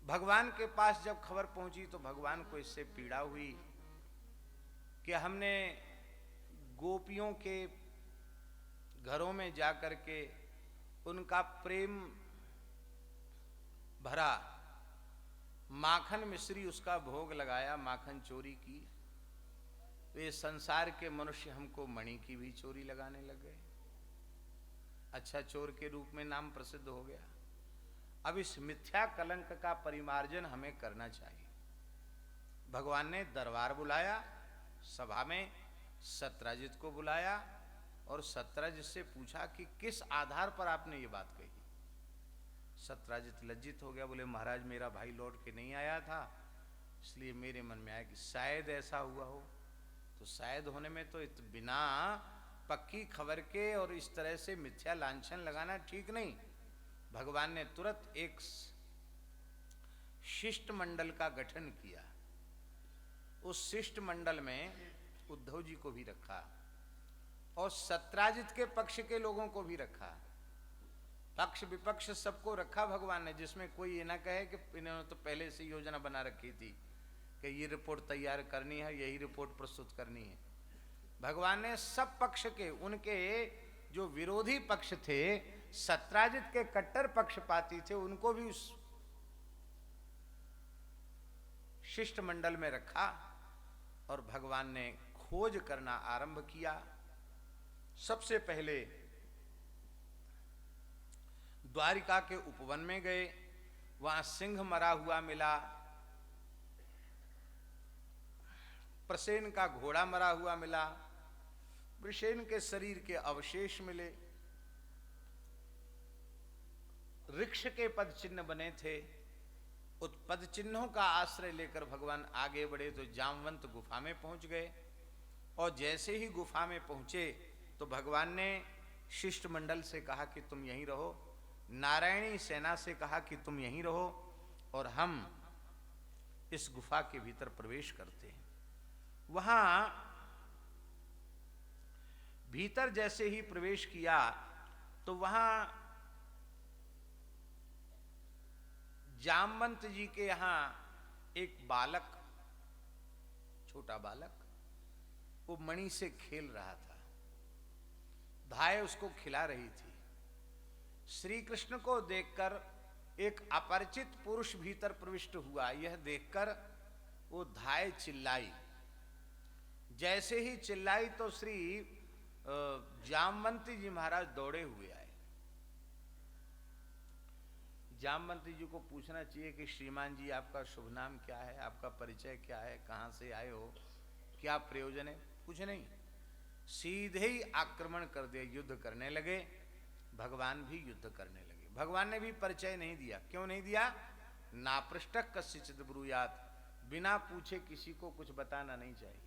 भगवान के पास जब खबर पहुंची तो भगवान को इससे पीड़ा हुई कि हमने गोपियों के घरों में जाकर के उनका प्रेम भरा माखन मिश्री उसका भोग लगाया, माखन चोरी की, तो ये संसार के मनुष्य हमको मणि की भी चोरी लगाने लग गए। अच्छा चोर के रूप में नाम प्रसिद्ध हो गया। अब इस मिथ्या कलंक का परिमार्जन हमें करना चाहिए। भगवान ने दरबार बुलाया, सभा में सत्यराजित को बुलाया और सत्यराजित से पूछा कि किस आधार पर आपने ये बात कही। सत्यराजित लज्जित हो गया, बोले महाराज मेरा भाई लौट के नहीं आया था, इसलिए मेरे मन में आया कि शायद ऐसा हुआ हो। तो शायद होने में तो बिना पक्की खबर के और इस तरह से मिथ्या लांछन लगाना ठीक नहीं। भगवान ने तुरंत एक शिष्ट मंडल का गठन किया। उस शिष्ट मंडल में उद्धव जी को भी रखा और सत्यराजित के पक्ष के लोगों को भी रखा, पक्ष विपक्ष सबको रखा भगवान ने, जिसमें कोई ये ना कहे कि इन्होंने तो पहले से योजना बना रखी थी कि ये रिपोर्ट तैयार करनी है, यही रिपोर्ट प्रस्तुत करनी है। भगवान ने सब पक्ष के, उनके जो विरोधी पक्ष थे, सत्यराजित के कट्टर पक्षपाती थे, उनको भी उस शिष्ट मंडल में रखा और भगवान ने खोज करना आरंभ किया। सबसे पहले द्वारिका के उपवन में गए, वहां सिंह मरा हुआ मिला, प्रसेन का घोड़ा मरा हुआ मिला, वृषेन के शरीर के अवशेष मिले, वृक्ष के पद चिन्ह बने थे। उस पद चिन्हों का आश्रय लेकर भगवान आगे बढ़े तो जामवंत गुफा में पहुंच गए और जैसे ही गुफा में पहुंचे तो भगवान ने शिष्ट मंडल से कहा कि तुम यहीं रहो, नारायणी सेना से कहा कि तुम यहीं रहो और हम इस गुफा के भीतर प्रवेश करते हैं। वहां भीतर जैसे ही प्रवेश किया तो वहां जामवंत जी के यहां एक बालक, छोटा बालक, वो मणि से खेल रहा था, धाय उसको खिला रही थी। श्री कृष्ण को देखकर एक अपरिचित पुरुष भीतर प्रविष्ट हुआ। यह देखकर वो धाय चिल्लाई। जैसे ही चिल्लाई तो श्री जामवंती जी महाराज दौड़े हुए आए। जामवंती जी को पूछना चाहिए कि श्रीमान जी आपका शुभ नाम क्या है, आपका परिचय क्या है, कहां से आए हो, क्या प्रयोजन है, कुछ नहीं, सीधे ही आक्रमण कर दिया, युद्ध करने लगे। भगवान भी युद्ध करने लगे। भगवान ने भी परिचय नहीं दिया। क्यों नहीं दिया? नापृष्टक कस्यचित् ब्रूयात्, बिना पूछे किसी को कुछ बताना नहीं चाहिए।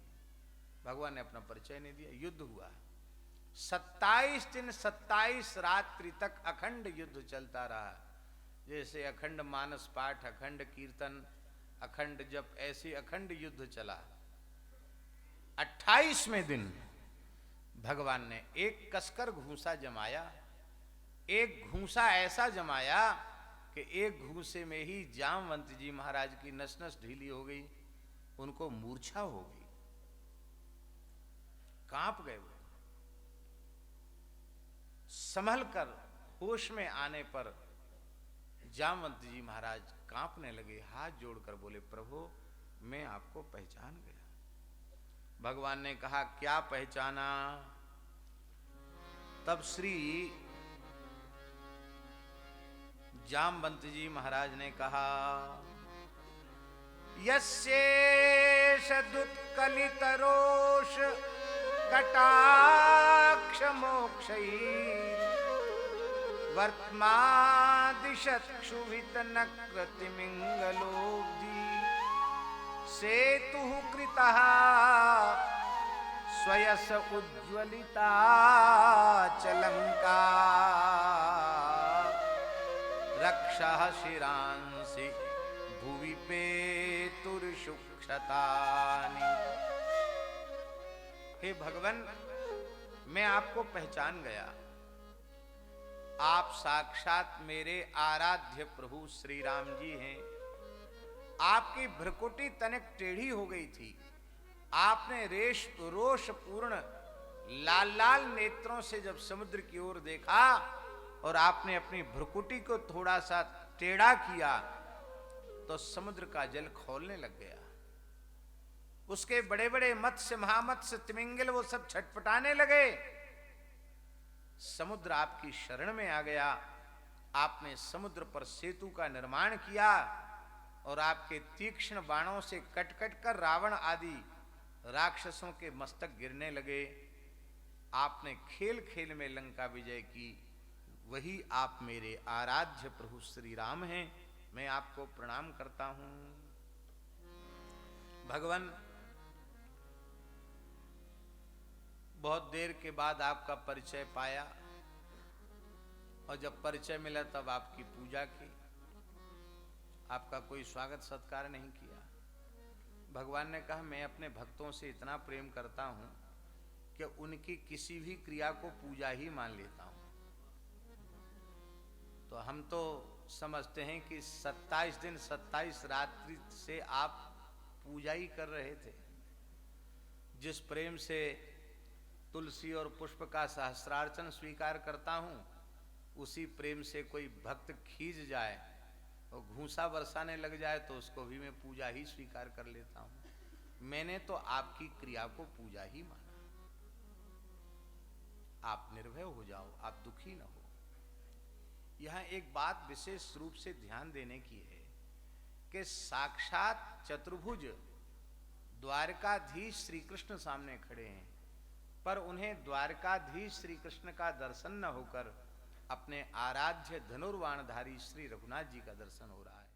भगवान ने अपना परिचय नहीं दिया। युद्ध हुआ 27 दिन 27 रात्रि तक अखंड युद्ध चलता रहा। जैसे अखंड मानस पाठ, अखंड कीर्तन, अखंड जप, ऐसे अखंड युद्ध चला। 28वें दिन भगवान ने एक कसकर घूंसा जमाया। एक घूंसा ऐसा जमाया कि एक घूंसे में ही जामवंत जी महाराज की नस नस ढीली हो गई, उनको मूर्छा हो गई, कांप गए वो। संभल कर होश में आने पर जामवंत जी महाराज कांपने लगे, हाथ जोड़कर बोले, प्रभु मैं आपको पहचान गया। भगवान ने कहा, क्या पहचाना? तब श्री जामवंत जी महाराज ने कहा, यस्येष दुत्कलितरोष कटाक्ष मोक्षैः वर्त्मादिशत्क्षुभित नकृतिमिंगलोब्धि सेतुः कृतः स्वयस उज्ज्वलिता चलंका रक्षः शिरांसि भुवि पेतुर्षुक्षतानि। हे भगवान, मैं आपको पहचान गया। आप साक्षात मेरे आराध्य प्रभु श्री राम जी हैं। आपकी भ्रकुटी तनिक टेढ़ी हो गई थी। आपने रोष पूर्ण लाल लाल नेत्रों से जब समुद्र की ओर देखा और आपने अपनी भ्रकुटी को थोड़ा सा टेढ़ा किया तो समुद्र का जल खौलने लग गया। उसके बड़े बड़े मत्स्य, महामत्स्य, तिमिंगल वो सब छटपटाने लगे। समुद्र आपकी शरण में आ गया। आपने समुद्र पर सेतु का निर्माण किया और आपके तीक्ष्ण बाणों से कट कट कर रावण आदि राक्षसों के मस्तक गिरने लगे। आपने खेल खेल में लंका विजय की। वही आप मेरे आराध्य प्रभु श्री राम हैं। मैं आपको प्रणाम करता हूं। भगवान, बहुत देर के बाद आपका परिचय पाया और जब परिचय मिला तब आपकी पूजा की। आपका कोई स्वागत सत्कार नहीं किया। भगवान ने कहा, मैं अपने भक्तों से इतना प्रेम करता हूं कि उनकी किसी भी क्रिया को पूजा ही मान लेता हूं। तो हम तो समझते हैं कि 27 दिन 27 रात्रि से आप पूजा ही कर रहे थे। जिस प्रेम से तुलसी और पुष्प का सहस्रार्चन स्वीकार करता हूं, उसी प्रेम से कोई भक्त खींच जाए और घूंसा बरसाने लग जाए तो उसको भी मैं पूजा ही स्वीकार कर लेता हूं। मैंने तो आपकी क्रिया को पूजा ही माना। आप निर्भय हो जाओ, आप दुखी न हो। यहां एक बात विशेष रूप से ध्यान देने की है कि साक्षात चतुर्भुज द्वारकाधीश श्री कृष्ण सामने खड़े हैं, पर उन्हें द्वारकाधीश श्री कृष्ण का दर्शन न होकर अपने आराध्य धनुर्बाणधारी श्री रघुनाथ जी का दर्शन हो रहा है।